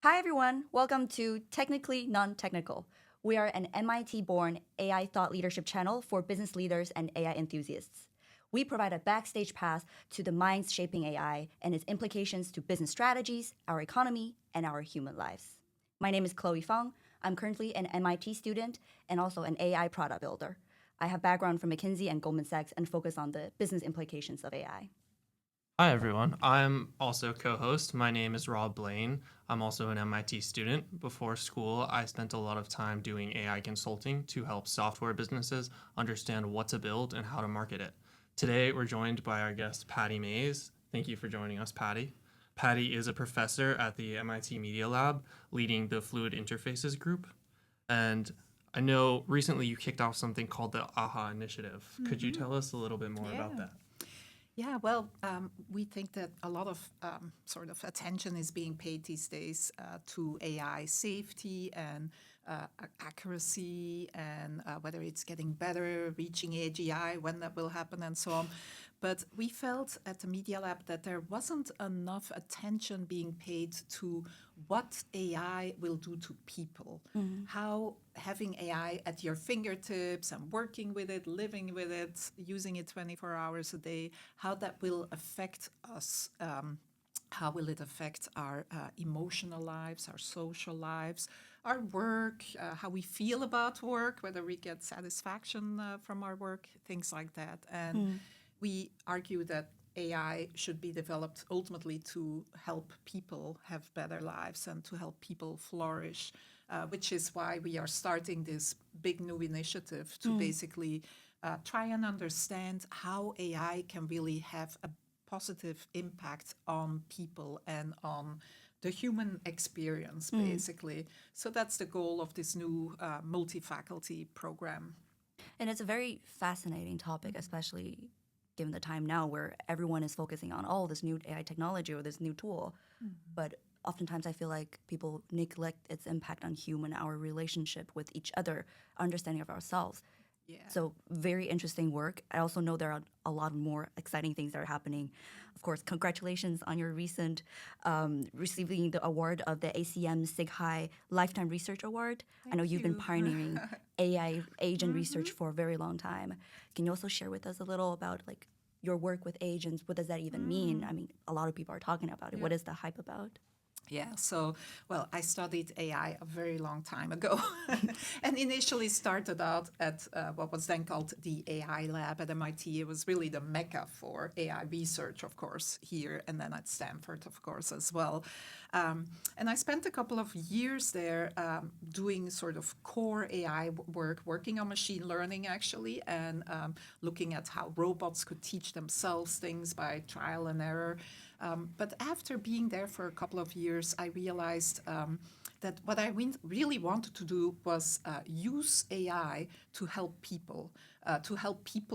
Hi, everyone. Welcome to Technically Non-Technical. We are an MIT-born AI thought leadership channel for business leaders and AI enthusiasts. We provide a backstage pass to the minds shaping AI and its implications to business strategies, our economy, and our human lives. My name is Chloe Fong. I'm currently an MIT student and also an AI product builder. I have background from McKinsey and Goldman Sachs and focus on the business implications of AI. Hi, everyone. I'm also co-host. My name is Rob Blaine. I'm also an MIT student. Before school, I spent a lot of time doing AI consulting to help software businesses understand what to build and how to market it. Today, we're joined by our guest, Pattie Maes. Thank you for joining us, Pattie. Pattie is a professor at the MIT Media Lab, leading the Fluid Interfaces group. And I know recently you kicked off something called the AHA Initiative. Could you tell us a little bit more about Yeah. that? Yeah, well, we think that a lot of sort of attention is being paid these days to AI safety and accuracy and whether it's getting better, reaching AGI, when that will happen, and so on. But we felt at the Media Lab that there wasn't enough attention being paid to what AI will do to people, how having AI at your fingertips and working with it, living with it, using it 24 hours a day, how that will affect us. How will it affect our emotional lives, our social lives, our work, how we feel about work, whether we get satisfaction from our work, things like that. And we argue that AI should be developed ultimately to help people have better lives and to help people flourish, which is why we are starting this big new initiative to basically try and understand how AI can really have a positive impact on people and on the human experience, basically. So that's the goal of this new multi-faculty program. And it's a very fascinating topic, especially given the time now where everyone is focusing on, oh, this new AI technology or this new tool. But oftentimes I feel like people neglect its impact on our relationship with each other, understanding of ourselves. Yeah. So very interesting work. I also know there are a lot more exciting things that are happening. Of course, congratulations on your recent receiving the award of the ACM SIG-High Lifetime Research Award. I know you've been you. pioneering AI agent research for a very long time. Can you also share with us a little about like your work with agents? What does that even mean? I mean, a lot of people are talking about it. What is the hype about? Yeah, so, well, I studied AI a very long time ago and initially started out at what was then called the AI lab at MIT. It was really the mecca for AI research, of course, here and then at Stanford, of course, as well. And I spent a couple of years there doing sort of core AI work, working on machine learning, actually, and looking at how robots could teach themselves things by trial and error. But after being there for a couple of years, I realized that what I really wanted to do was use AI to help people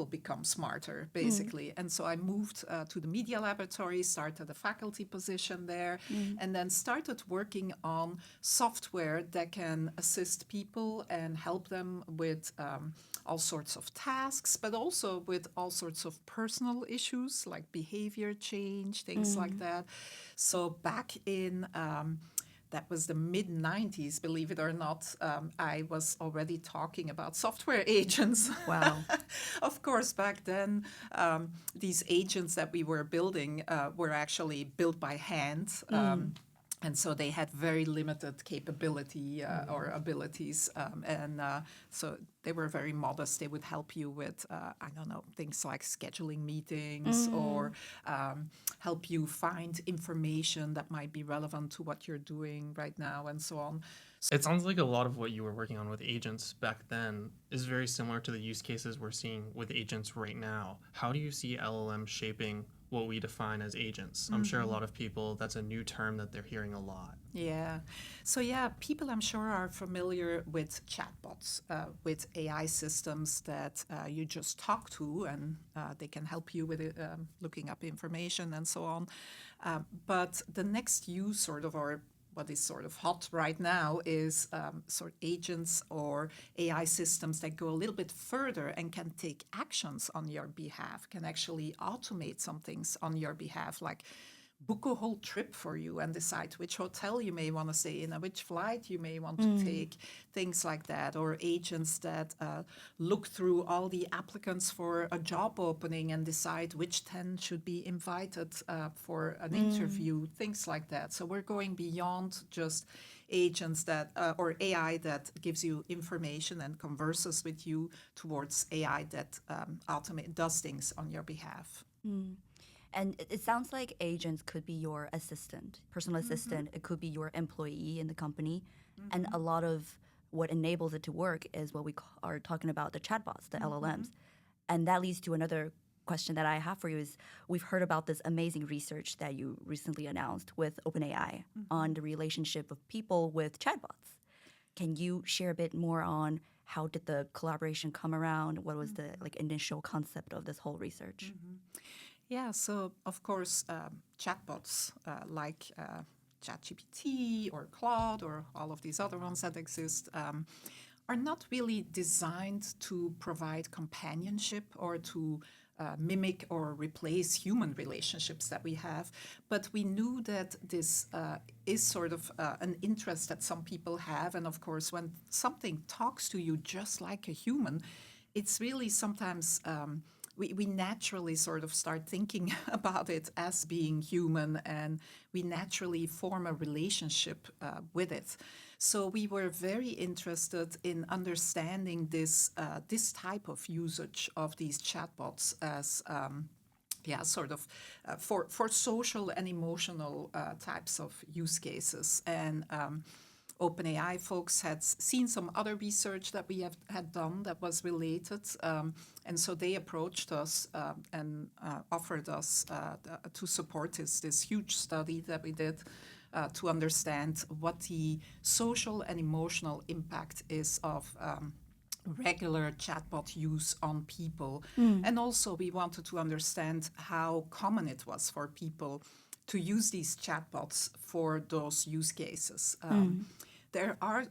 become smarter, basically. And so I moved to the Media Laboratory, started a faculty position there, and then started working on software that can assist people and help them with all sorts of tasks, but also with all sorts of personal issues like behavior change, things like that. So back in that was the mid 90s, believe it or not, I was already talking about software agents. Wow. Of course, back then, these agents that we were building were actually built by hand. And so they had very limited capability or abilities. So they were very modest. They would help you with, I don't know, things like scheduling meetings or help you find information that might be relevant to what you're doing right now and so on. It sounds like a lot of what you were working on with agents back then is very similar to the use cases we're seeing with agents right now. How do you see LLM shaping what we define as agents? I'm sure a lot of people, that's a new term that they're hearing a lot. Yeah. So, yeah, people I'm sure are familiar with chatbots, with AI systems that you just talk to and they can help you with it, looking up information and so on. But the next use sort of, or what is sort of hot right now is sort of agents or AI systems that go a little bit further and can take actions on your behalf, can actually automate some things on your behalf, like book a whole trip for you and decide which hotel you may want to stay in and which flight you may want to take, things like that. Or agents that look through all the applicants for a job opening and decide which 10 should be invited for an interview, things like that. So we're going beyond just agents that or AI that gives you information and converses with you towards AI that does things on your behalf. And it sounds like agents could be your assistant, personal assistant. It could be your employee in the company. And a lot of what enables it to work is what we are talking about, the chatbots, the LLMs. And that leads to another question that I have for you is we've heard about this amazing research that you recently announced with OpenAI on the relationship of people with chatbots. Can you share a bit more on how did the collaboration come around? What was the initial concept of this whole research? Yeah, so of course, chatbots like ChatGPT or Claude or all of these other ones that exist are not really designed to provide companionship or to mimic or replace human relationships that we have. But we knew that this is sort of an interest that some people have. And of course, when something talks to you just like a human, it's really sometimes we naturally sort of start thinking about it as being human, and we naturally form a relationship with it. So we were very interested in understanding this type of usage of these chatbots as for social and emotional types of use cases. And OpenAI folks had seen some other research that we had done that was related, and so they approached us and offered us to support this huge study that we did to understand what the social and emotional impact is of regular chatbot use on people. And also we wanted to understand how common it was for people to use these chatbots for those use cases. There are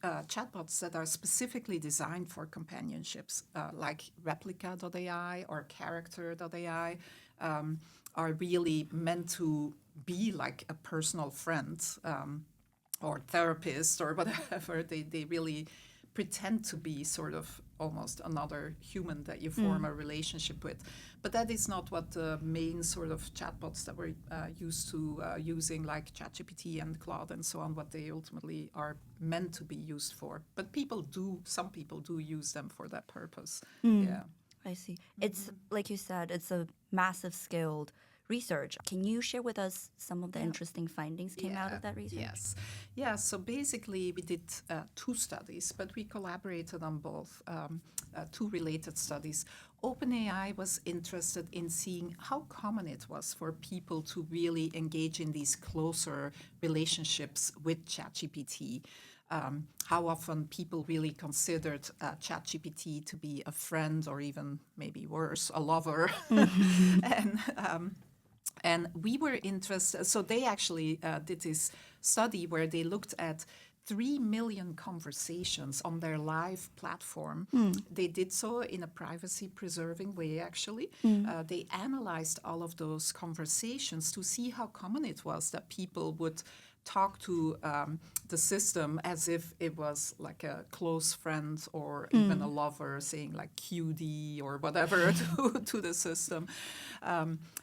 chatbots that are specifically designed for companionships, like Replica.ai or Character.ai, are really meant to be like a personal friend or therapist or whatever. They really pretend to be sort of almost another human that you form a relationship with. But that is not what the main sort of chatbots that we're used to using, like ChatGPT and Claude and so on, what they ultimately are meant to be used for. But some people do use them for that purpose. Yeah. I see. It's like you said, it's a massive scaled research. Can you share with us some of the interesting findings came out of that research? Yes. Yeah, so basically we did 2 studies, but we collaborated on both, 2 related studies. OpenAI was interested in seeing how common it was for people to really engage in these closer relationships with ChatGPT. How often people really considered ChatGPT to be a friend or even maybe worse, a lover. And we were interested, so they actually did this study where they looked at 3 million conversations on their live platform. They did so in a privacy-preserving way, actually. They analyzed all of those conversations to see how common it was that people would talk to the system as if it was like a close friend or even a lover, saying like QD or whatever to the system.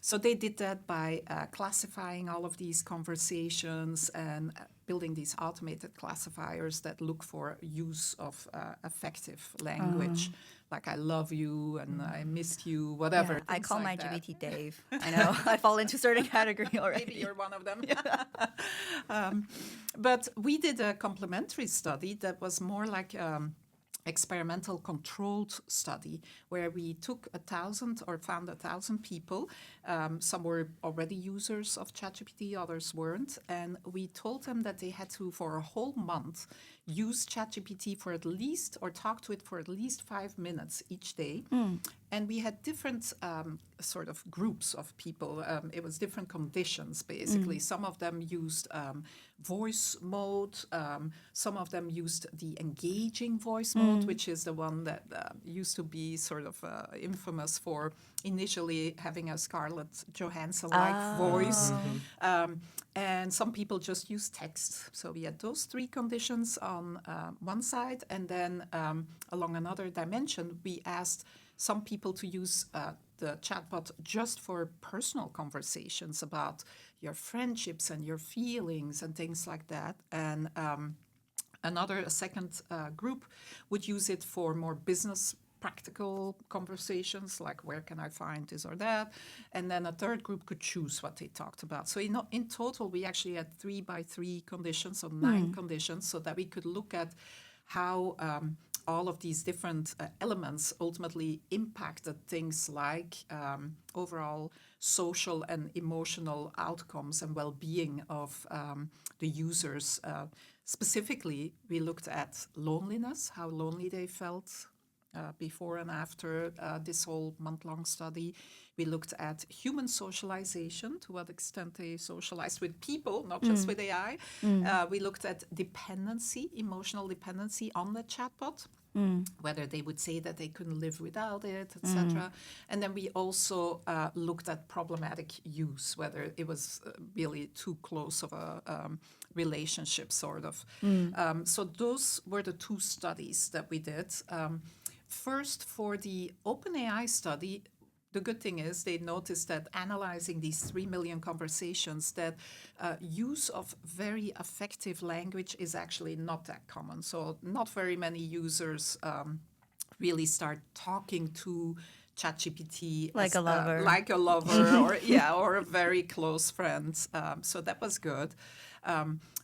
So they did that by classifying all of these conversations and building these automated classifiers that look for use of affective language, like I love you and I missed you, whatever. Yeah, I call like my that. GBT Dave. I know. I fall into certain category already. Maybe you're one of them. But we did a complementary study that was more like experimental controlled study where we took 1,000 or found 1,000 people. Some were already users of ChatGPT, others weren't. And we told them that they had to, for a whole month, use ChatGPT for at least, or talk to it for at least 5 minutes each day. And we had different sort of groups of people. It was different conditions, basically. Some of them used voice mode. Some of them used the engaging voice mode, which is the one that used to be sort of infamous for initially having a Scarlett Johansson-like voice. And some people just use text. So we had those three conditions on one side. And then along another dimension, we asked some people to use the chatbot just for personal conversations about your friendships and your feelings and things like that. And a second group would use it for more business practical conversations, like where can I find this or that. And then a third group could choose what they talked about. So in total, we actually had 3 by 3 conditions, so 9 conditions, so that we could look at how all of these different elements ultimately impacted things like overall social and emotional outcomes and well-being of the users. Specifically, we looked at loneliness, how lonely they felt before and after this whole month-long study. We looked at human socialization, to what extent they socialized with people, not just with AI. We looked at dependency, emotional dependency on the chatbot, whether they would say that they couldn't live without it, etc. And then we also looked at problematic use, whether it was really too close of a relationship, sort of. So those were the 2 studies that we did. First, for the OpenAI study, the good thing is they noticed that analyzing these 3 million conversations, that use of very affective language is actually not that common. So not very many users really start talking to ChatGPT Like a lover. like a lover, or a very close friend. So that was good.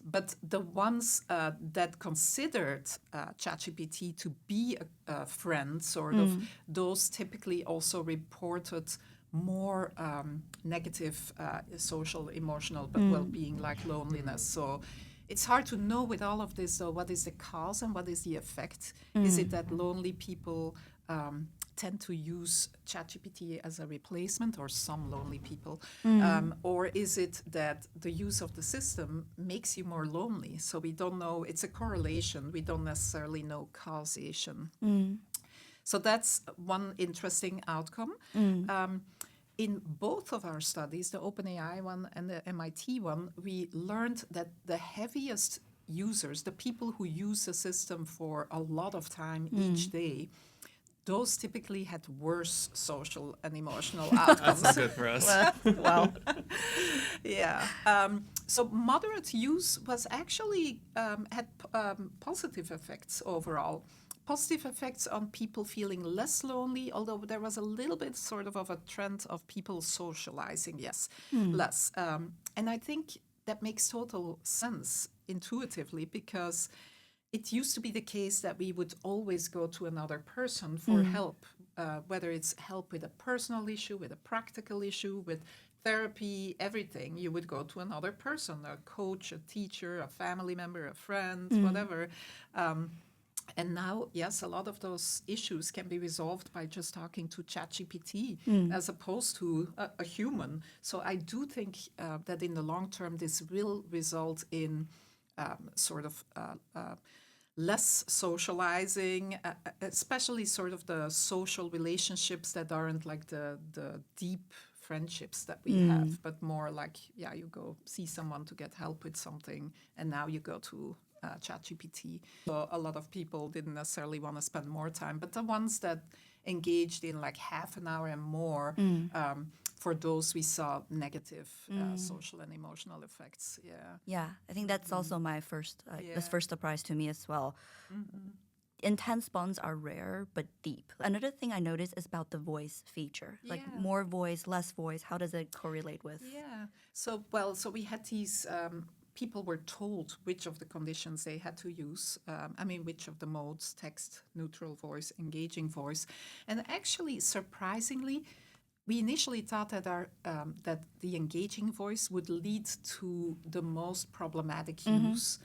But the ones that considered ChatGPT to be a friend, sort of, those typically also reported more negative social, emotional well-being, like loneliness. So it's hard to know with all of this, though, what is the cause and what is the effect? Is it that lonely people tend to use ChatGPT as a replacement, or some lonely people? Or is it that the use of the system makes you more lonely? So we don't know. It's a correlation. We don't necessarily know causation. So that's one interesting outcome. In both of our studies, the OpenAI one and the MIT one, we learned that the heaviest users, the people who use the system for a lot of time each day, those typically had worse social and emotional outcomes. That's good for us. Wow. Yeah. So moderate use was actually had positive effects overall. Positive effects on people feeling less lonely, although there was a little bit sort of a trend of people socializing, less. And I think that makes total sense intuitively, because it used to be the case that we would always go to another person for help, whether it's help with a personal issue, with a practical issue, with therapy, everything. You would go to another person, a coach, a teacher, a family member, a friend, whatever. And now, yes, a lot of those issues can be resolved by just talking to ChatGPT as opposed to a human. So I do think that in the long term, this will result in less socializing, especially sort of the social relationships that aren't like the deep friendships that we have, but more like, you go see someone to get help with something, and now you go to ChatGPT. So a lot of people didn't necessarily want to spend more time, but the ones that engaged in like half an hour and more, for those we saw negative social and emotional effects. Yeah, I think that's also my first surprise to me as well. Intense bonds are rare but deep. Another thing I noticed is about the voice feature. Like more voice, less voice. How does it correlate with? Yeah. So we had these. People were told which of the conditions they had to use. Which of the modes: text, neutral voice, engaging voice, and actually, surprisingly, we initially thought that that the engaging voice would lead to the most problematic use,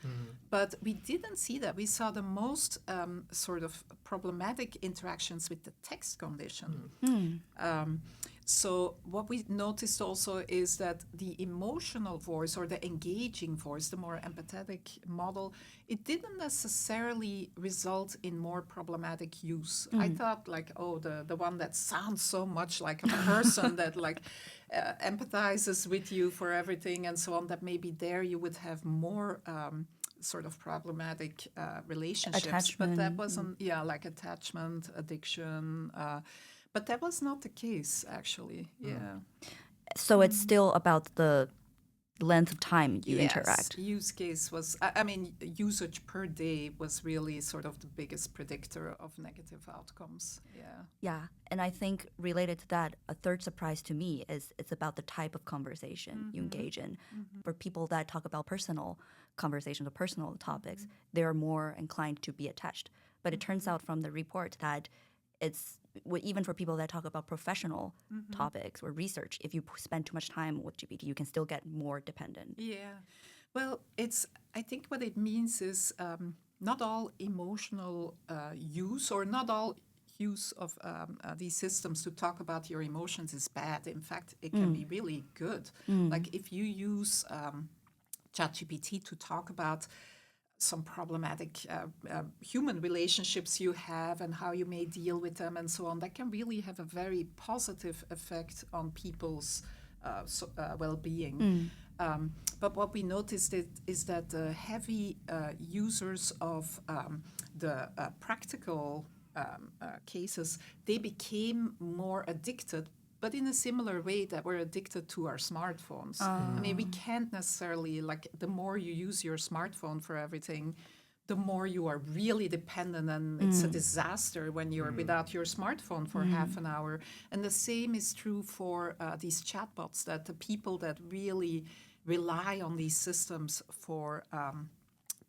but we didn't see that. We saw the most sort of problematic interactions with the text condition. So what we noticed also is that the emotional voice or the engaging voice, the more empathetic model, it didn't necessarily result in more problematic use. I thought like, oh, the one that sounds so much like a person that like empathizes with you for everything and so on, that maybe there you would have more sort of problematic relationships. But that wasn't, like attachment, addiction, but that was not the case, actually. Yeah. So it's still about the length of time you interact. Use case was, I mean, usage per day was really sort of the biggest predictor of negative outcomes. Yeah. Yeah. And I think related to that, a third surprise to me is it's about the type of conversation you engage in. For people that talk about personal conversations or personal topics, they're more inclined to be attached. But it turns out from the report that it's even for people that talk about professional topics or research, if you spend too much time with GPT, you can still get more dependent. Yeah. Well, I think what it means is not all emotional use or not all use of these systems to talk about your emotions is bad. In fact, it can be really good. Like if you use ChatGPT to talk about some problematic human relationships you have and how you may deal with them and so on, that can really have a very positive effect on people's well-being. But what we noticed is that the heavy users of the practical cases, they became more addicted, but in a similar way that we're addicted to our smartphones. I mean, we can't necessarily, like, the more you use your smartphone for everything, the more you are really dependent, and it's a disaster when you're without your smartphone for half an hour. And the same is true for these chatbots, that the people that really rely on these systems for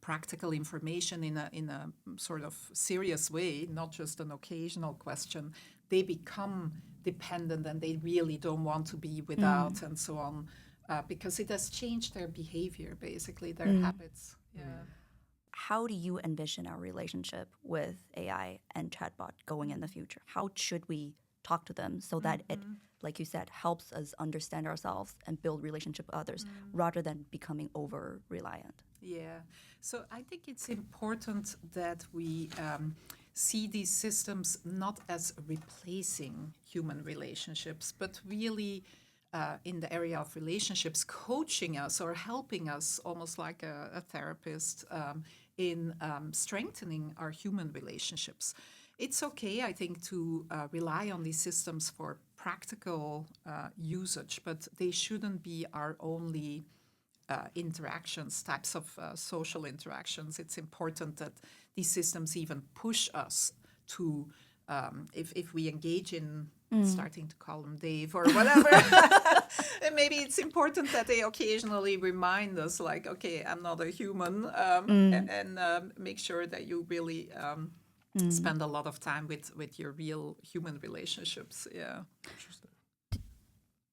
practical information in a sort of serious way, not just an occasional question, they become dependent and they really don't want to be without and so on, because it has changed their behavior, basically, their habits. Yeah. How do you envision our relationship with AI and chatbot going in the future? How should we talk to them so that it, like you said, helps us understand ourselves and build relationship with others rather than becoming over-reliant? Yeah. So I think it's important that we see these systems not as replacing human relationships, but really in the area of relationships, coaching us or helping us, almost like a therapist, in strengthening our human relationships. It's okay, I think, to rely on these systems for practical usage, but they shouldn't be our only interactions, types of social interactions. It's important that these systems even push us to, if we engage in starting to call them Dave or whatever, and maybe it's important that they occasionally remind us, like, okay, I'm not a human, and make sure that you really spend a lot of time with your real human relationships. Yeah. Interesting.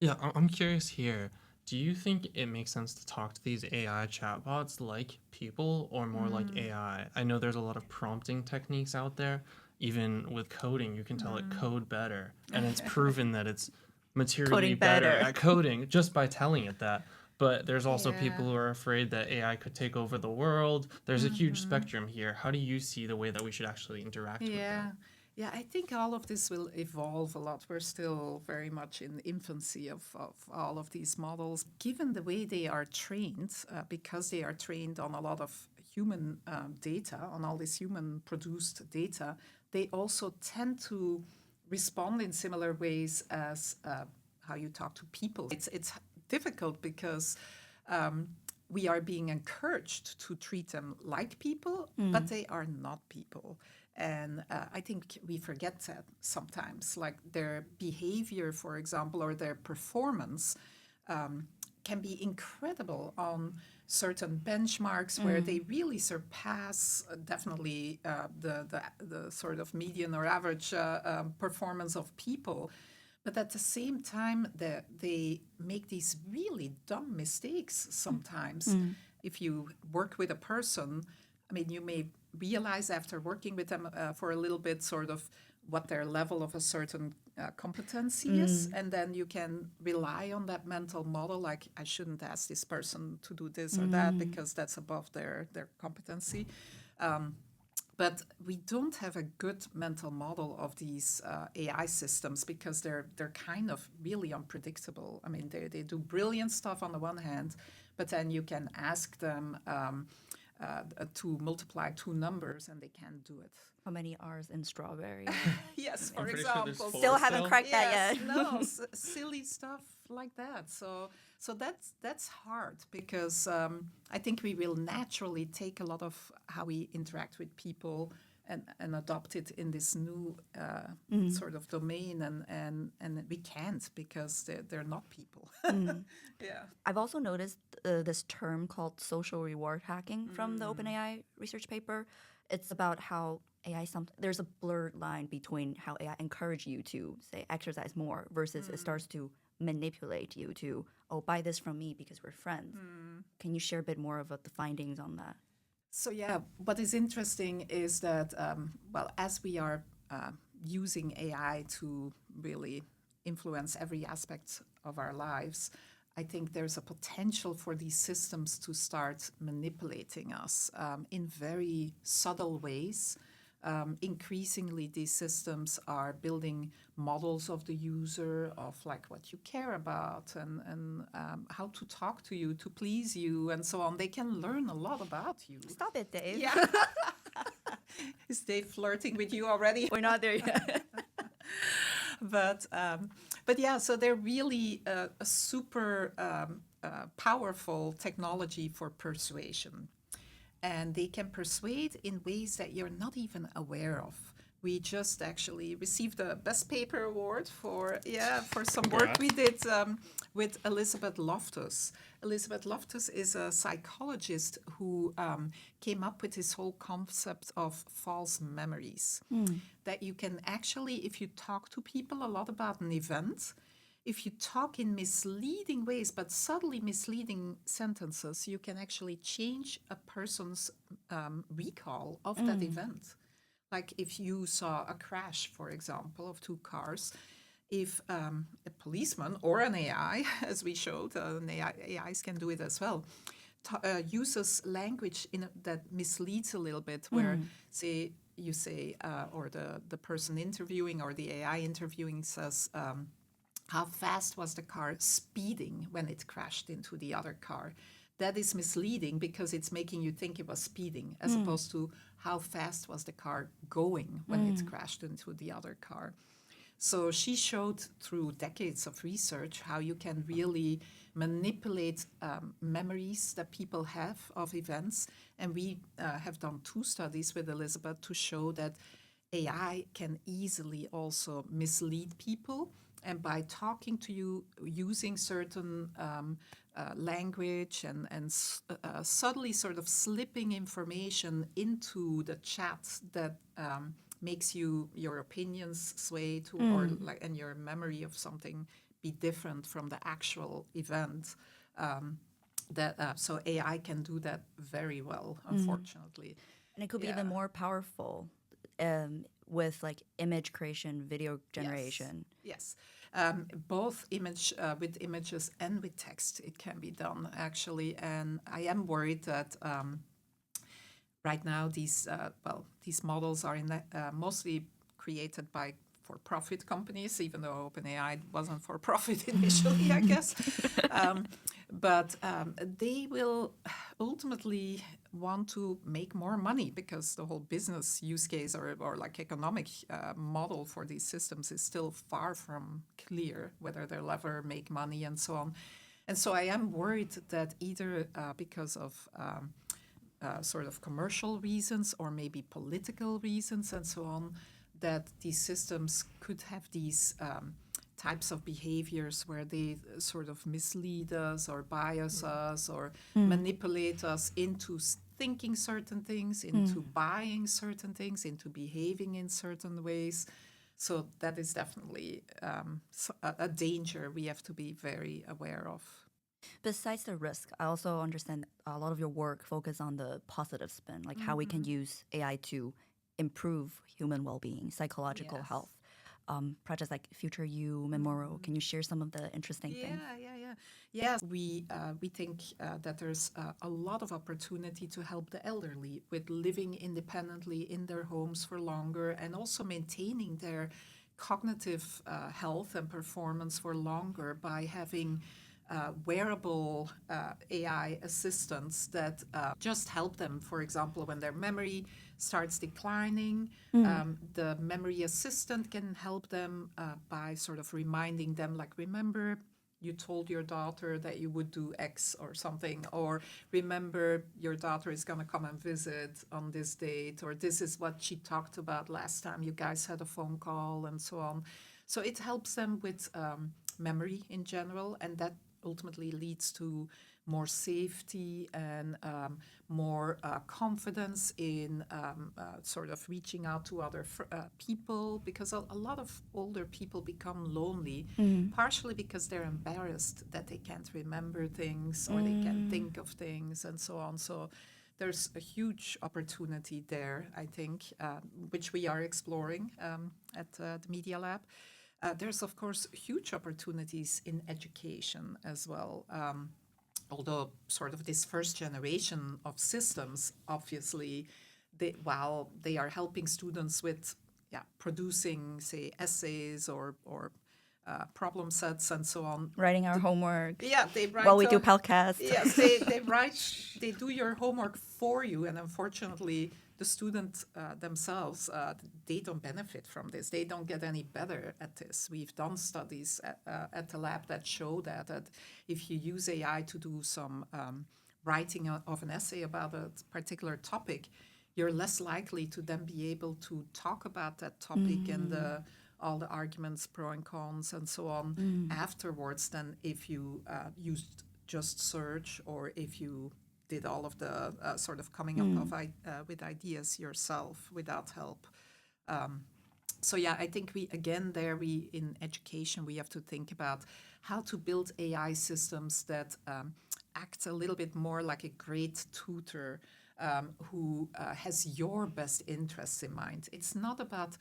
Yeah, I'm curious here. Do you think it makes sense to talk to these AI chatbots like people or more like AI? I know there's a lot of prompting techniques out there. Even with coding, you can tell it code better. And it's proven that it's materially Coding better better. at coding just by telling it that. But there's also people who are afraid that AI could take over the world. There's a huge spectrum here. How do you see the way that we should actually interact with them? Yeah, I think all of this will evolve a lot. We're still very much in the infancy of all of these models. Given the way they are trained, because they are trained on a lot of human data, on all this human-produced data, they also tend to respond in similar ways as how you talk to people. It's difficult because we are being encouraged to treat them like people, but they are not people. And I think we forget that sometimes, like their behavior, for example, or their performance can be incredible on certain benchmarks where they really surpass definitely the sort of median or average performance of people. But at the same time, they make these really dumb mistakes sometimes. If you work with a person, I mean, you may realize after working with them for a little bit sort of what their level of a certain competency is, and then you can rely on that mental model, like I shouldn't ask this person to do this or that because that's above their competency. But we don't have a good mental model of these AI systems because they're kind of really unpredictable. I mean, they do brilliant stuff on the one hand, but then you can ask them to multiply two numbers and they can't do it. How many R's in strawberry? Yes, I'm for pretty sure there's example. four Still haven't still. cracked that Yes, yet. no, silly stuff like that. So that's hard because I think we will naturally take a lot of how we interact with people and adopt it in this new sort of domain, and we can't because they're not people. Yeah. I've also noticed this term called social reward hacking from the OpenAI research paper. It's about how AI, there's a blurred line between how AI encourage you to, say, exercise more versus it starts to manipulate you to, oh, buy this from me because we're friends. Can you share a bit more of the findings on that? So yeah, what is interesting is that, well, as we are using AI to really influence every aspect of our lives, I think there's a potential for these systems to start manipulating us in very subtle ways. Increasingly, these systems are building models of the user, of like what you care about and how to talk to you, to please you, and so on. They can learn a lot about you. Stop it, Dave. Yeah. Is Dave flirting with you already? We're not there yet. But yeah, so they're really a super powerful technology for persuasion. And they can persuade in ways that you're not even aware of. We just actually received the Best Paper Award for some work we did with Elizabeth Loftus. Elizabeth Loftus is a psychologist who came up with this whole concept of false memories. That you can actually, if you talk to people a lot about an event, if you talk in misleading ways, but subtly misleading sentences, you can actually change a person's recall of that event. Like if you saw a crash, for example, of two cars, if a policeman or an AI, as we showed, AIs can do it as well, uses language that misleads a little bit, where say you say, or the person interviewing or the AI interviewing says, how fast was the car speeding when it crashed into the other car? That is misleading because it's making you think it was speeding, as opposed to how fast was the car going when it crashed into the other car. So she showed through decades of research how you can really manipulate memories that people have of events. And we have done 2 studies with Elizabeth to show that AI can easily also mislead people. And by talking to you, using certain language and subtly sort of slipping information into the chat that makes your opinions sway to, or like, and your memory of something be different from the actual event. So AI can do that very well, unfortunately. And it could be even more powerful with like image creation, video generation. Yes. Both with images and with text, it can be done actually. And I am worried that right now these models are mostly created by for-profit companies, even though OpenAI wasn't for-profit initially, I guess. But they will ultimately want to make more money because the whole business use case or like economic model for these systems is still far from clear, whether they'll ever make money and so on. And so I am worried that either because of sort of commercial reasons or maybe political reasons and so on, that these systems could have these types of behaviors where they sort of mislead us or bias us or manipulate us into thinking certain things, into buying certain things, into behaving in certain ways. So that is definitely a danger we have to be very aware of. Besides the risk, I also understand a lot of your work focus on the positive spin, like how we can use AI to improve human well-being, psychological Yes. health. Projects like Future You, Memorial. Can you share some of the interesting things? Yeah. Yes, we think that there's a lot of opportunity to help the elderly with living independently in their homes for longer and also maintaining their cognitive health and performance for longer by having wearable AI assistants that just help them. For example, when their memory starts declining, the memory assistant can help them by sort of reminding them, like, remember, you told your daughter that you would do X or something, or remember your daughter is going to come and visit on this date, or this is what she talked about last time you guys had a phone call, and so on. So it helps them with memory in general, and that ultimately leads to more safety and more confidence in sort of reaching out to other people, because a lot of older people become lonely, partially because they're embarrassed that they can't remember things or they can't think of things and so on. So there's a huge opportunity there, I think, which we are exploring at the Media Lab. There's, of course, huge opportunities in education as well. Although sort of this first generation of systems, obviously, while they are helping students with producing, say, essays or problem sets and so on. Writing our homework. Yeah, they write. While we do podcasts. Yes, they do your homework for you, and unfortunately, the students themselves, they don't benefit from this. They don't get any better at this. We've done studies at the lab that show that if you use AI to do some writing of an essay about a particular topic, you're less likely to then be able to talk about that topic and all the arguments, pro and cons, and so on afterwards than if you used just search, or if you did all of the sort of coming up with ideas yourself without help. So yeah, I think we in education we have to think about how to build AI systems that act a little bit more like a great tutor who has your best interests in mind. It's not about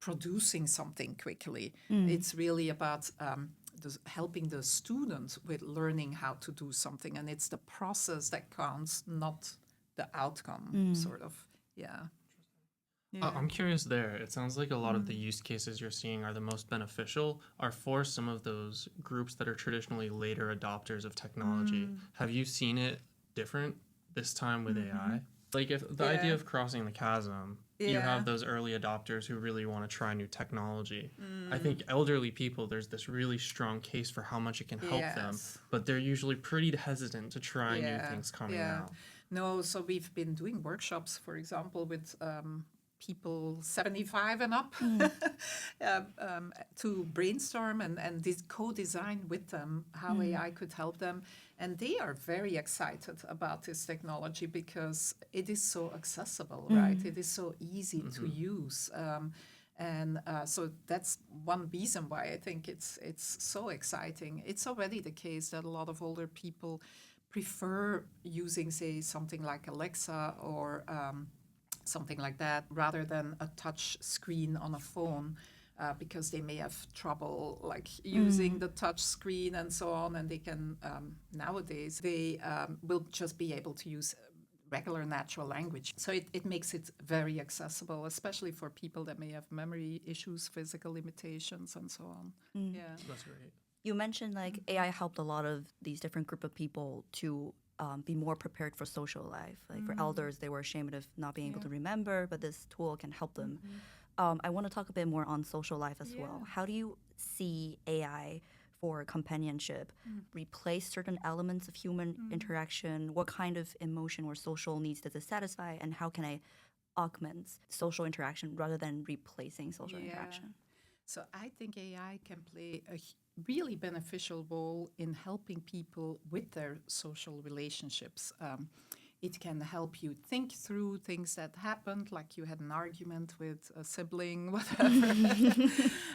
producing something quickly. It's really about helping the student with learning how to do something, and it's the process that counts, not the outcome. Sort of, yeah. I'm curious there. It sounds like a lot of the use cases you're seeing are the most beneficial are for some of those groups that are traditionally later adopters of technology. Have you seen it different this time with AI? Like, if the idea of crossing the chasm, you have those early adopters who really want to try new technology. I think elderly people, there's this really strong case for how much it can help them, but they're usually pretty hesitant to try new things coming out. No, so we've been doing workshops, for example, with people 75 and up to brainstorm and co-design with them how AI could help them. And they are very excited about this technology because it is so accessible, right? It is so easy to use. So that's one reason why I think it's so exciting. It's already the case that a lot of older people prefer using, say, something like Alexa or something like that, rather than a touch screen on a phone, because they may have trouble like using the touch screen and so on. And they can nowadays they will just be able to use regular natural language. So it makes it very accessible, especially for people that may have memory issues, physical limitations, and so on. Yeah, That's great. You mentioned like AI helped a lot of these different group of people to be more prepared for social life. Like for elders, they were ashamed of not being able to remember, but this tool can help them. I want to talk a bit more on social life as well. How do you see AI for companionship replace certain elements of human interaction? What kind of emotion or social needs does it satisfy? And how can I augment social interaction rather than replacing social interaction? So I think AI can play a really beneficial role in helping people with their social relationships. It can help you think through things that happened, like you had an argument with a sibling, whatever.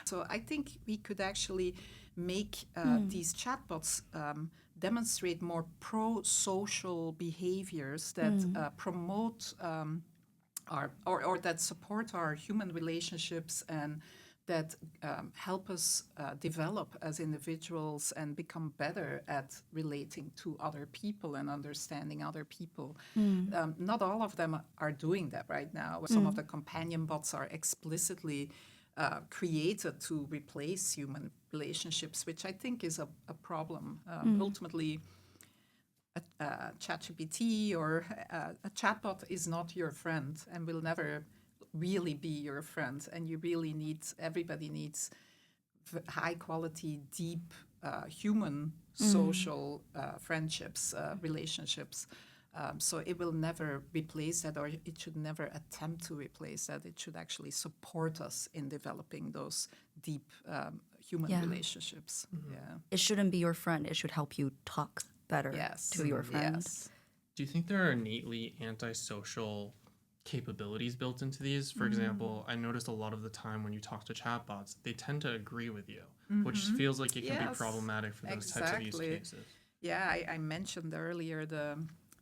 So I think we could actually make these chatbots demonstrate more pro-social behaviors that promote or that support our human relationships and that help us develop as individuals and become better at relating to other people and understanding other people. Not all of them are doing that right now. Some of the companion bots are explicitly created to replace human relationships, which I think is a problem. Ultimately, a ChatGPT or a chatbot is not your friend and will never really be your friend. And you really everybody needs high quality, deep human social friendships, relationships. So it will never replace that, or it should never attempt to replace that. It should actually support us in developing those deep human relationships. Yeah. It shouldn't be your friend. It should help you talk better to your friend. Yes. Do you think there are innately antisocial capabilities built into these? For example, I noticed a lot of the time when you talk to chatbots, they tend to agree with you, which feels like it can be problematic for those types of use cases. Yeah, I mentioned earlier the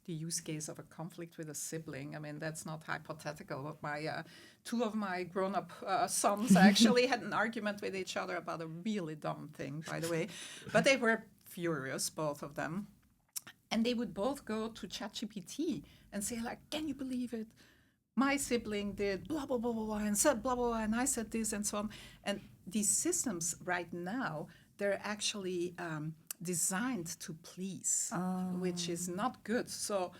use case of a conflict with a sibling. I mean, that's not hypothetical. My two of my grown-up sons actually had an argument with each other about a really dumb thing, by the way. But they were furious, both of them. And they would both go to ChatGPT and say, like, can you believe it? My sibling did blah, blah, blah, blah, blah, and said blah, blah, blah, and I said this and so on. And these systems right now, they're actually designed to please, which is not good. So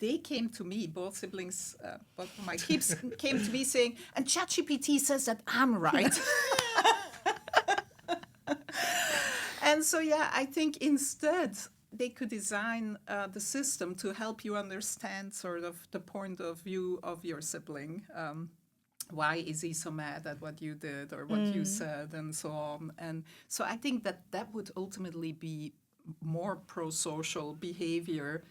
they came to me, both siblings, both of my kids came to me saying, and ChatGPT says that I'm right. And so, yeah, I think instead they could design the system to help you understand sort of the point of view of your sibling. Why is he so mad at what you did or what you said and so on? And so I think that would ultimately be more pro-social behavior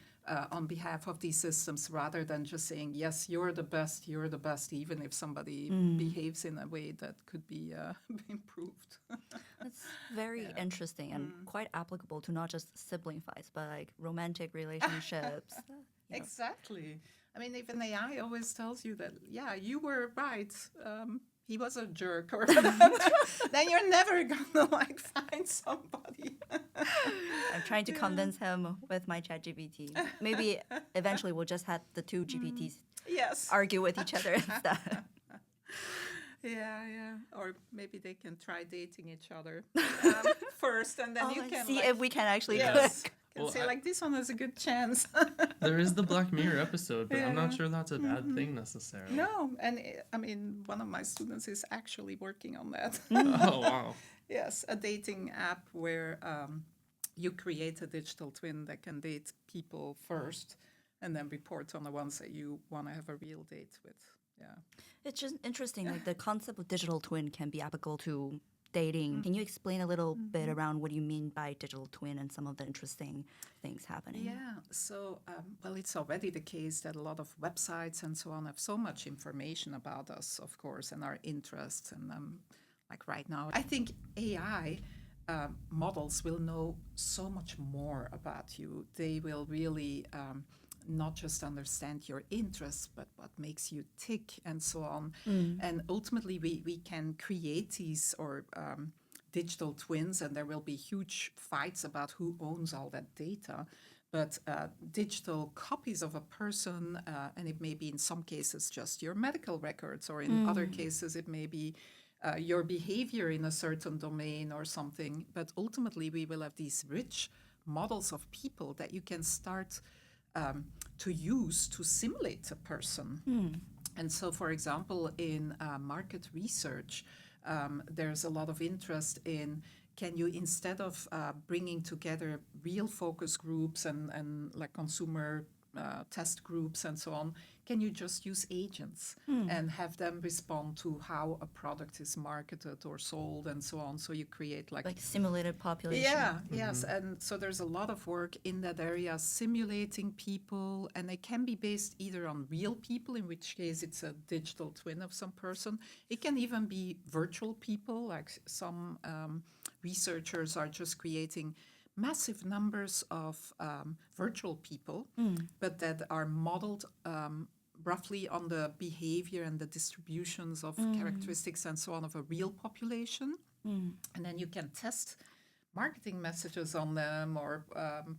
on behalf of these systems rather than just saying, yes, you're the best, even if somebody behaves in a way that could be improved. That's very interesting and quite applicable to not just sibling fights, but like romantic relationships. Exactly. I mean, even AI always tells you that, yeah, you were right. He was a jerk or then you're never gonna like find somebody. I'm trying to convince him with my ChatGPT. Maybe eventually we'll just have the two GPTs argue with each other instead. Yeah. Or maybe they can try dating each other first, and then you can see like, if we can actually can Well, say like this one has a good chance. There is the Black Mirror episode, but I'm not sure that's a bad thing necessarily. No, and I mean, one of my students is actually working on that. Oh, wow. Yes, a dating app where you create a digital twin that can date people first and then report on the ones that you want to have a real date with. Yeah. It's just interesting, like the concept of digital twin can be applicable to dating. Can you explain a little bit around what you mean by digital twin and some of the interesting things happening? Yeah, so, well, it's already the case that a lot of websites and so on have so much information about us, of course, and our interests. And like right now, I think AI models will know so much more about you. They will really not just understand your interests, but what makes you tick and so on. And ultimately, we can create these or digital twins, and there will be huge fights about who owns all that data. But digital copies of a person, and it may be in some cases just your medical records, or in other cases it may be your behavior in a certain domain or something. But ultimately, we will have these rich models of people that you can start to use to simulate a person. And so, for example, in market research, there's a lot of interest in can you, instead of bringing together real focus groups and like consumer test groups and so on, can you just use agents and have them respond to how a product is marketed or sold and so on? So you create Like simulated population. yeah, yes. And so there's a lot of work in that area simulating people, and it can be based either on real people, in which case it's a digital twin of some person. It can even be virtual people, like some researchers are just creating massive numbers of virtual people, but that are modeled roughly on the behavior and the distributions of characteristics and so on of a real population. And then you can test marketing messages on them or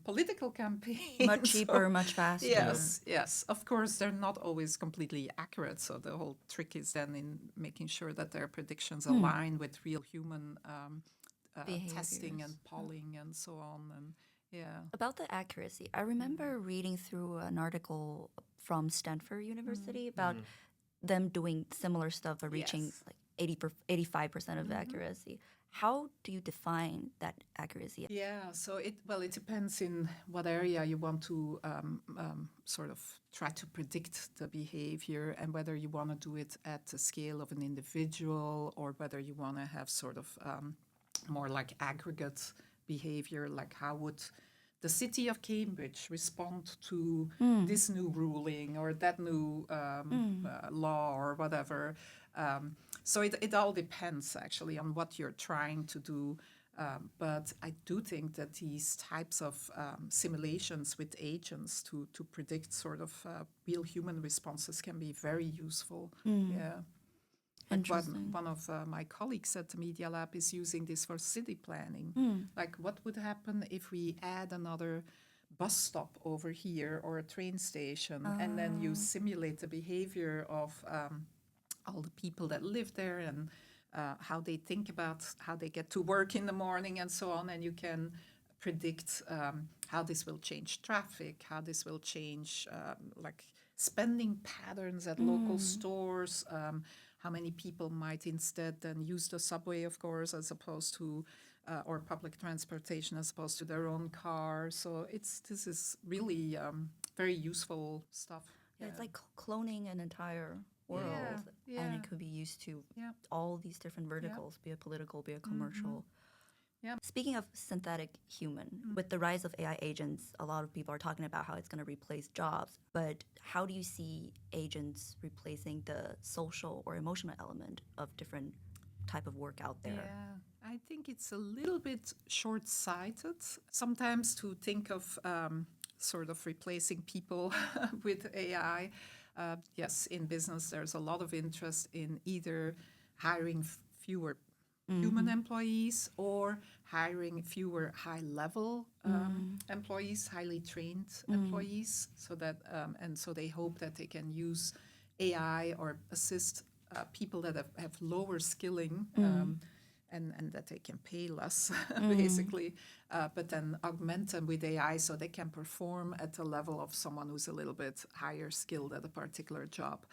political campaigns. Much cheaper, much faster. Yes, yes. Of course, they're not always completely accurate. So the whole trick is then in making sure that their predictions align with real human testing and polling and so on. And yeah. About the accuracy, I remember reading through an article from Stanford University about them doing similar stuff or reaching like 85% of accuracy. How do you define that accuracy? Yeah, so it depends in what area you want to sort of try to predict the behavior and whether you want to do it at the scale of an individual or whether you want to have sort of more like aggregate behavior, like how would the city of Cambridge respond to this new ruling or that new law or whatever. So it all depends actually on what you're trying to do. But I do think that these types of simulations with agents to predict sort of real human responses can be very useful. Yeah. Like one of my colleagues at the Media Lab is using this for city planning. Like what would happen if we add another bus stop over here or a train station and then you simulate the behavior of all the people that live there and how they think about how they get to work in the morning and so on. And you can predict how this will change traffic, how this will change like spending patterns at local stores, how many people might instead then use the subway, of course, as opposed to, or public transportation as opposed to their own car. So this is really very useful stuff. Yeah, it's like cloning an entire world, and it could be used to all these different verticals, be it political, be it commercial. Yeah. Speaking of synthetic human, with the rise of AI agents, a lot of people are talking about how it's going to replace jobs. But how do you see agents replacing the social or emotional element of different type of work out there? Yeah, I think it's a little bit short-sighted sometimes to think of sort of replacing people with AI. Yes, in business, there's a lot of interest in either hiring fewer human employees or hiring fewer high-level employees, highly trained employees, so that and so they hope that they can use AI or assist people that have lower skilling and that they can pay less, basically, but then augment them with AI so they can perform at the level of someone who's a little bit higher skilled at a particular job.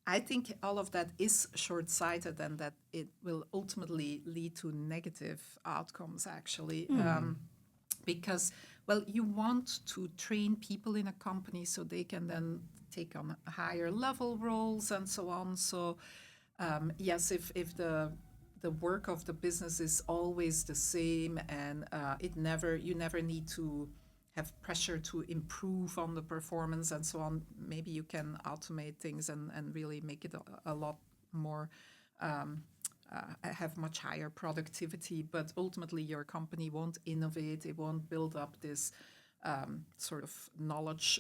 I think all of that is short-sighted and that it will ultimately lead to negative outcomes, actually. Because, well, you want to train people in a company so they can then take on higher level roles and so on. So, yes, if the work of the business is always the same and you never need to have pressure to improve on the performance and so on, maybe you can automate things and really make it a lot more, have much higher productivity, but ultimately your company won't innovate, it won't build up this sort of knowledge,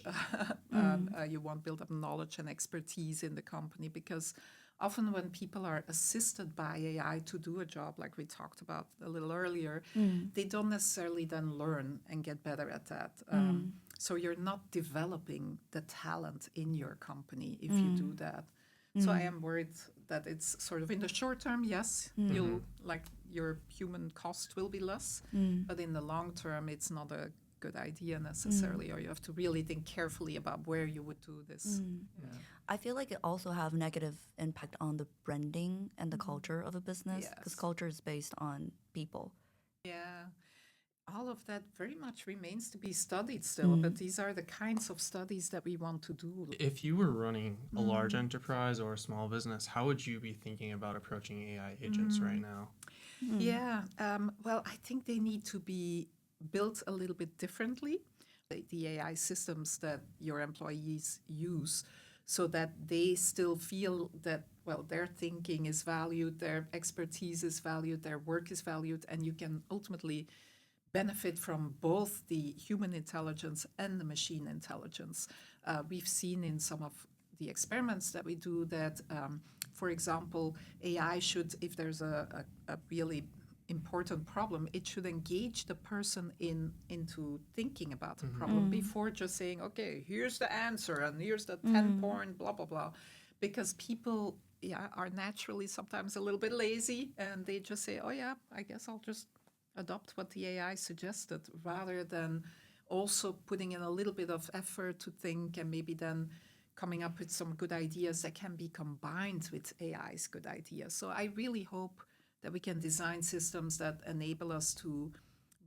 you won't build up knowledge and expertise in the company because often when people are assisted by AI to do a job, like we talked about a little earlier, they don't necessarily then learn and get better at that. So you're not developing the talent in your company if you do that. So I am worried that it's sort of in the short term, yes, you'll like your human cost will be less, but in the long term, it's not a good idea necessarily, or you have to really think carefully about where you would do this. Yeah. I feel like it also have negative impact on the branding and the culture of a business because culture is based on people. Yeah. all of that very much remains to be studied still, but these are the kinds of studies that we want to do. If you were running a large enterprise or a small business, how would you be thinking about approaching AI agents right now? Yeah, well, I think they need to be built a little bit differently, the AI systems that your employees use, so that they still feel that, well, their thinking is valued, their expertise is valued, their work is valued, and you can ultimately benefit from both the human intelligence and the machine intelligence. We've seen in some of the experiments that we do that, for example, AI should, if there's a really important problem, it should engage the person into thinking about the problem before just saying, okay, here's the answer and here's the 10-point, blah, blah, blah. Because people are naturally sometimes a little bit lazy and they just say, oh yeah, I guess I'll just adopt what the AI suggested, rather than also putting in a little bit of effort to think and maybe then coming up with some good ideas that can be combined with AI's good ideas. So I really hope that we can design systems that enable us to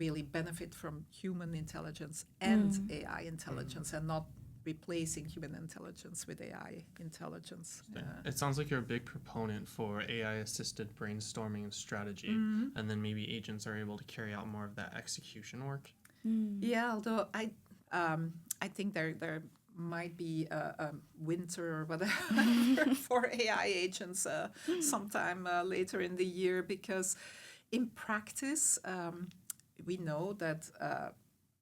really benefit from human intelligence and AI intelligence, and not replacing human intelligence with AI intelligence. It sounds like you're a big proponent for AI-assisted brainstorming and strategy, and then maybe agents are able to carry out more of that execution work. Yeah, although I think there might be a winter or whatever for AI agents sometime later in the year, because in practice, we know that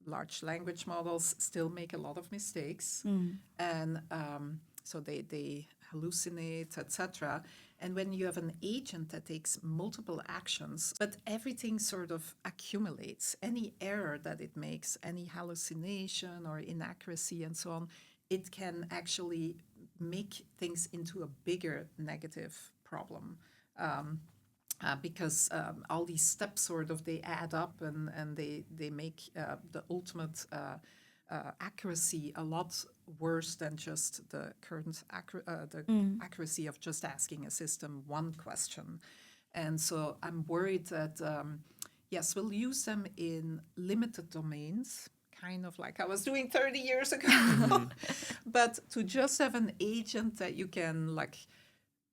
large language models still make a lot of mistakes, and so they hallucinate, etc. And when you have an agent that takes multiple actions, but everything sort of accumulates, any error that it makes, any hallucination or inaccuracy and so on, it can actually make things into a bigger negative problem. Because all these steps sort of, they add up and they make the ultimate accuracy a lot worse than just the current accuracy of just asking a system one question. And so I'm worried that, yes, we'll use them in limited domains, kind of like I was doing 30 years ago. But to just have an agent that you can like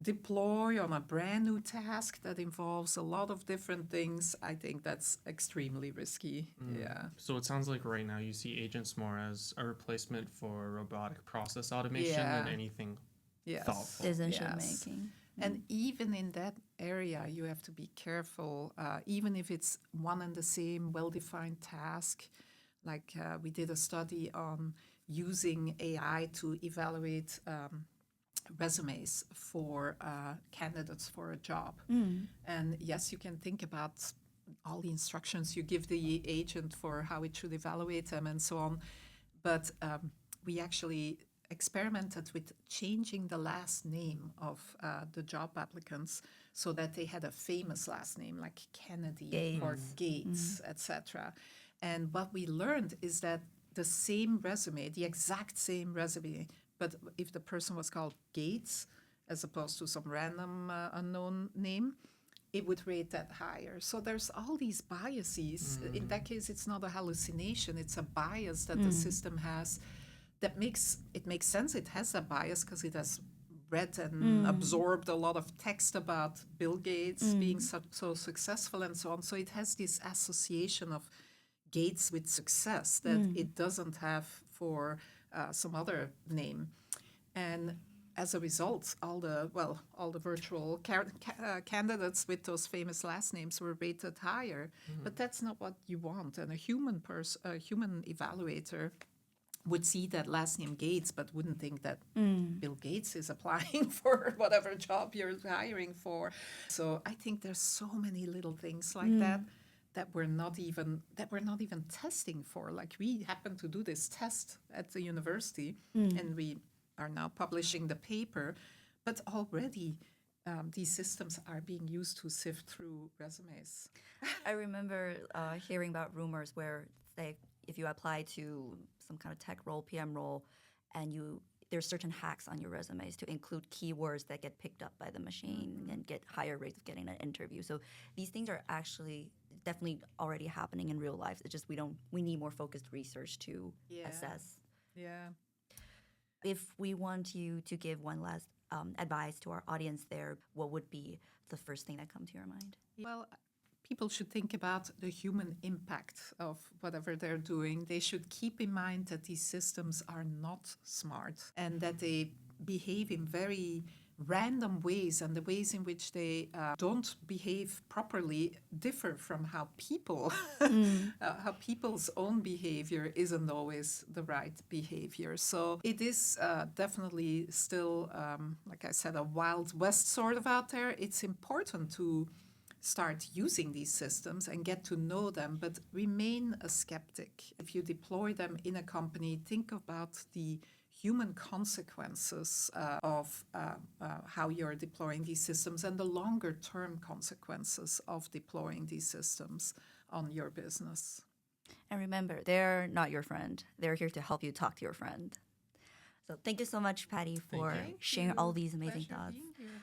deploy on a brand new task that involves a lot of different things, I think that's extremely risky. Yeah. So it sounds like right now you see agents more as a replacement for robotic process automation Yeah. than anything Yes. thoughtful. Decision Yes. making. And even in that area, you have to be careful, even if it's one and the same well-defined task. Like we did a study on using AI to evaluate resumes for candidates for a job. And yes, you can think about all the instructions you give the agent for how it should evaluate them and so on. But we actually experimented with changing the last name of the job applicants so that they had a famous last name like Kennedy or Gates, etc. And what we learned is that the same resume, the exact same resume, but if the person was called Gates as opposed to some random unknown name, it would rate that higher. So there's all these biases. In that case, it's not a hallucination, it's a bias that the system has that makes sense. It has a bias because it has read and absorbed a lot of text about Bill Gates being so successful and so on. So it has this association of Gates with success that it doesn't have for some other name. And as a result, all the virtual candidates with those famous last names were rated higher. But that's not what you want. And a human evaluator would see that last name Gates, but wouldn't think that Bill Gates is applying for whatever job you're hiring for. So I think there's so many little things like that we're not even testing for. Like we happen to do this test at the university, and we are now publishing the paper, but already these systems are being used to sift through resumes. I remember hearing about rumors where, say, if you apply to some kind of tech role, PM role, and there's certain hacks on your resumes to include keywords that get picked up by the machine and get higher rates of getting an interview. So these things are actually definitely already happening in real life. It's just we need more focused research to assess. Yeah. If we want you to give one last advice to our audience there, what would be the first thing that comes to your mind? Well, people should think about the human impact of whatever they're doing. They should keep in mind that these systems are not smart and that they behave in very random ways, and the ways in which they don't behave properly differ from how people how people's own behavior isn't always the right behavior. So it is definitely still, like I said, a wild west sort of out there. It's important to start using these systems and get to know them, but remain a skeptic. If you deploy them in a company, think about the human consequences of how you're deploying these systems and the longer term consequences of deploying these systems on your business. And remember, they're not your friend. They're here to help you talk to your friend. So thank you so much, Pattie, for sharing all these amazing Pleasure thoughts. being here.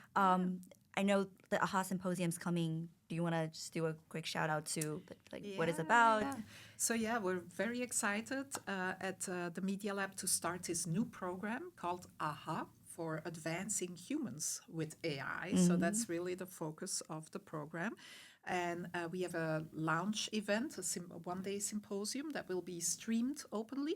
I know the AHA Symposium's coming. Do you want to just do a quick shout out to what it's about? Yeah. So we're very excited at the Media Lab to start this new program called AHA for Advancing Humans with AI. So that's really the focus of the program. And we have a launch event, a one-day symposium that will be streamed openly.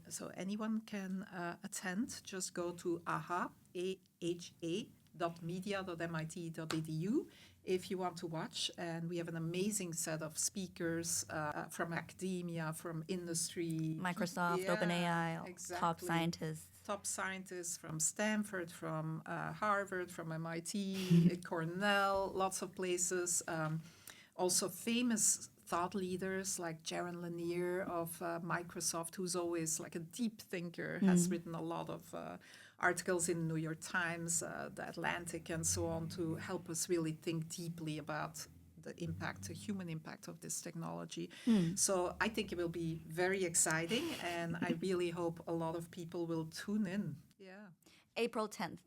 So anyone can attend. Just go to aha.media.mit.edu if you want to watch. And we have an amazing set of speakers from academia, from industry. Microsoft, OpenAI, top scientists. Top scientists from Stanford, from Harvard, from MIT, Cornell, lots of places. Also famous thought leaders like Jaron Lanier of Microsoft, who's always like a deep thinker, has written a lot of articles in New York Times, The Atlantic, and so on, to help us really think deeply about the impact, the human impact of this technology. So I think it will be very exciting, and I really hope a lot of people will tune in. Yeah. April 10th.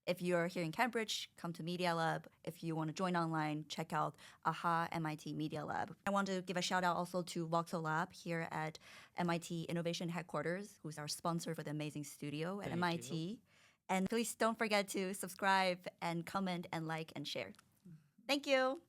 If you're here in Cambridge, come to Media Lab. If you want to join online, check out AHA MIT Media Lab. I want to give a shout out also to Voxel Lab here at MIT Innovation Headquarters, who's our sponsor for the amazing studio at MIT. And please don't forget to subscribe and comment and like and share. Thank you.